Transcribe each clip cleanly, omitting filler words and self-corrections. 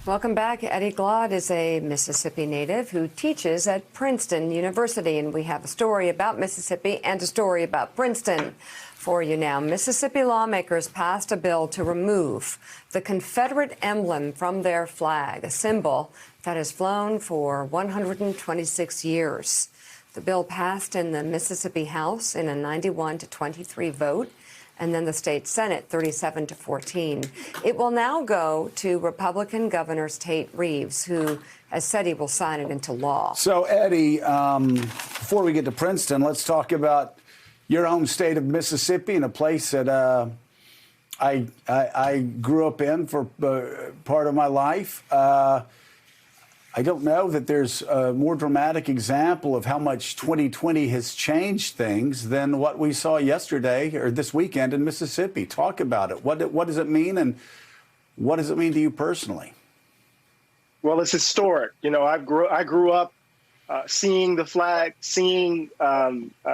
Welcome back. Eddie Glaude is a Mississippi native who teaches at Princeton University, and we have a story about Mississippi and a story about Princeton for you now. Mississippi lawmakers passed a bill to remove the Confederate emblem from their flag, a symbol that has flown for 126 years. The bill passed in the Mississippi House in a 91-23 vote, and then the state Senate 37-14. It will now go to Republican Governor Tate Reeves, who has said he will sign it into law. So, Eddie, before we get to Princeton, let's talk about your home state of Mississippi and a place that I grew up in for part of my life. I don't know that there's a more dramatic example of how much 2020 has changed things than what we saw yesterday or this weekend in Mississippi. Talk about it. What does it mean, and what does it mean to you personally? Well, it's historic. You know, I grew up seeing the flag, seeing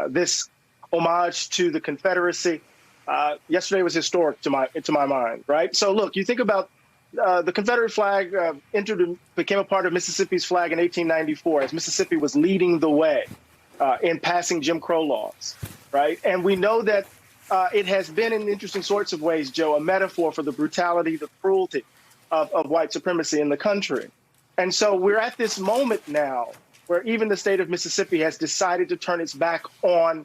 this homage to the Confederacy. Yesterday was historic to my mind, right? So, look, you think about the Confederate flag became a part of Mississippi's flag in 1894 as Mississippi was leading the way in passing Jim Crow laws, right? And we know that it has been in interesting sorts of ways, Joe, a metaphor for the brutality, the cruelty of white supremacy in the country. And so we're at this moment now where even the state of Mississippi has decided to turn its back on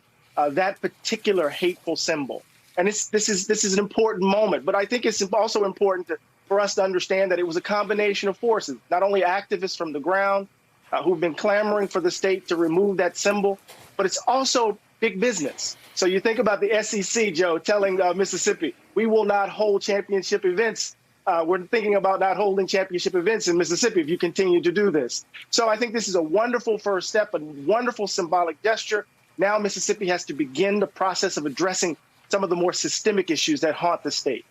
that particular hateful symbol. And this is an important moment, but I think it's also important for us to understand that it was a combination of forces, not only activists from the ground who've been clamoring for the state to remove that symbol, but it's also big business. So you think about the SEC, Joe, telling Mississippi, we will not hold championship events. We're thinking about not holding championship events in Mississippi if you continue to do this. So I think this is a wonderful first step, a wonderful symbolic gesture. Now Mississippi has to begin the process of addressing some of the more systemic issues that haunt the state.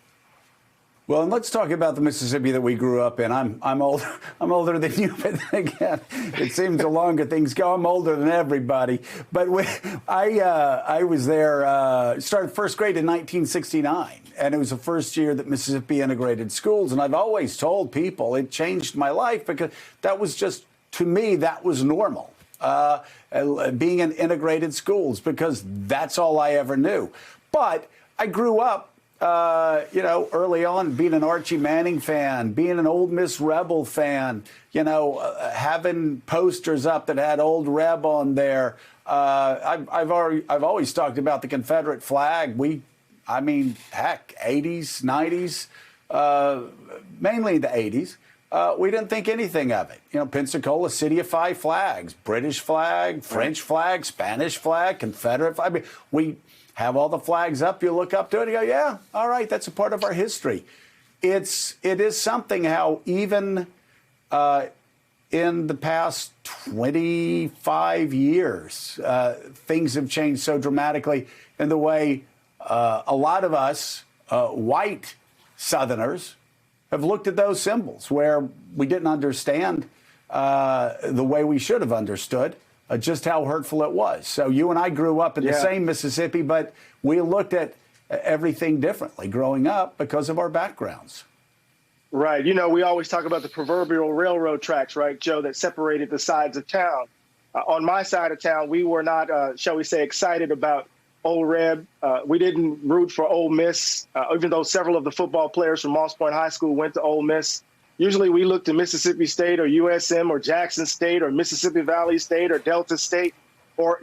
Well, and let's talk about the Mississippi that we grew up in. I'm older than you, but again, it seems the longer things go, I'm older than everybody. But I was there, started first grade in 1969, and it was the first year that Mississippi integrated schools. And I've always told people it changed my life because that was just, to me, that was normal. Being in integrated schools, because that's all I ever knew. But I grew up, early on, being an Archie Manning fan, being an Ole Miss Rebel fan, having posters up that had Old Reb on there. I've always talked about the Confederate flag. Heck, 80s, 90s, mainly the 80s. We didn't think anything of it. Pensacola, City of Five flags, British flag, French flag, Spanish flag, Confederate flag. We have all the flags up. You look up to it and you go, yeah, all right, that's a part of our history. It is something how even in the past 25 years, things have changed so dramatically in the way a lot of us, white Southerners, have looked at those symbols where we didn't understand the way we should have understood just how hurtful it was. So you and I grew up in the same Mississippi, but we looked at everything differently growing up because of our backgrounds. Right. We always talk about the proverbial railroad tracks, right, Joe, that separated the sides of town. On my side of town, we were not, shall we say, excited about Ole Reb. We didn't root for Ole Miss, even though several of the football players from Moss Point High School went to Ole Miss. Usually we look to Mississippi State or USM or Jackson State or Mississippi Valley State or Delta State or,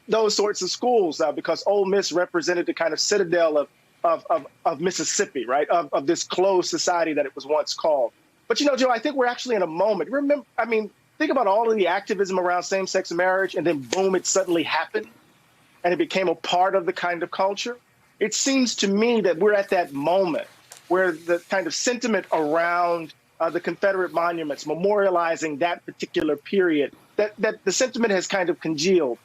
those sorts of schools because Ole Miss represented the kind of citadel of Mississippi, right, of this closed society that it was once called. But, Joe, I think we're actually in a moment. Think about all of the activism around same-sex marriage, and then, boom, it suddenly happened, and it became a part of the kind of culture. It seems to me that we're at that moment where the kind of sentiment around the Confederate monuments, memorializing that particular period, that the sentiment has kind of congealed,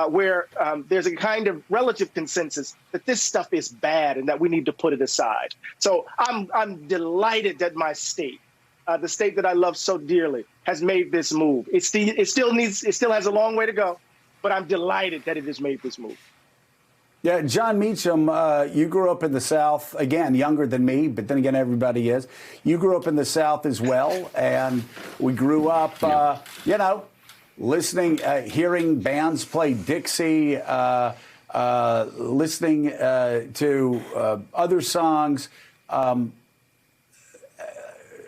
where there's a kind of relative consensus that this stuff is bad and that we need to put it aside. So I'm delighted that my state, the state that I love so dearly, has made this move. It still has a long way to go, but I'm delighted that it has made this move. Yeah, John Meacham, you grew up in the South, again, younger than me, but then again, everybody is. You grew up in the South as well, and we grew up, listening, hearing bands play Dixie, listening to other songs,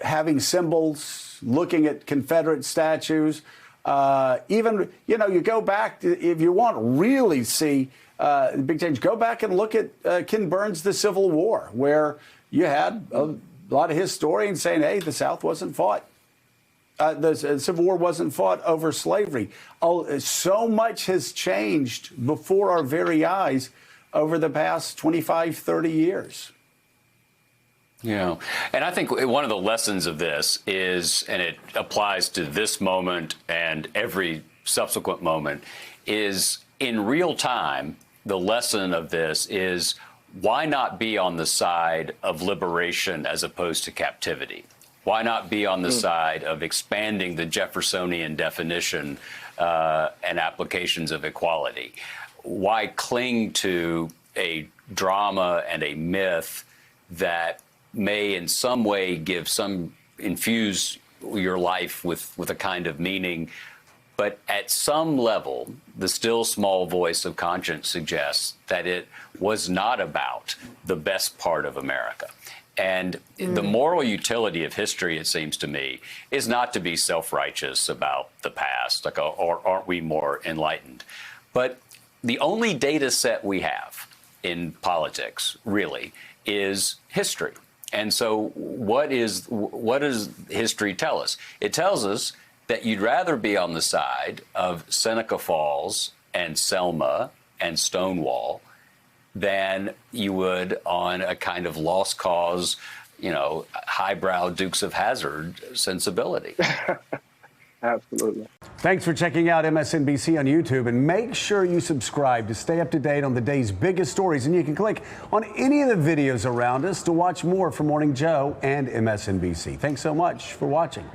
having symbols, looking at Confederate statues. Even, you go back, if you want to really see the big change, go back and look at Ken Burns' The Civil War, where you had a lot of historians saying, hey, the South wasn't fought. The Civil War wasn't fought over slavery. So much has changed before our very eyes over the past 25, 30 years. Yeah. And I think one of the lessons of this is, and it applies to this moment and every subsequent moment, is in real time, the lesson of this is why not be on the side of liberation as opposed to captivity? Why not be on the side of expanding the Jeffersonian definition and applications of equality? Why cling to a drama and a myth that may in some way infuse your life with a kind of meaning, but at some level, the still small voice of conscience suggests that it was not about the best part of America. And the moral utility of history, it seems to me, is not to be self-righteous about the past, like, or aren't we more enlightened? But the only data set we have in politics, really, is history. And so what does history tell us? It tells us that you'd rather be on the side of Seneca Falls and Selma and Stonewall than you would on a kind of lost cause, highbrow Dukes of Hazzard sensibility. Absolutely. Thanks for checking out MSNBC on YouTube, and make sure you subscribe to stay up to date on the day's biggest stories. And you can click on any of the videos around us to watch more from Morning Joe and MSNBC. Thanks so much for watching.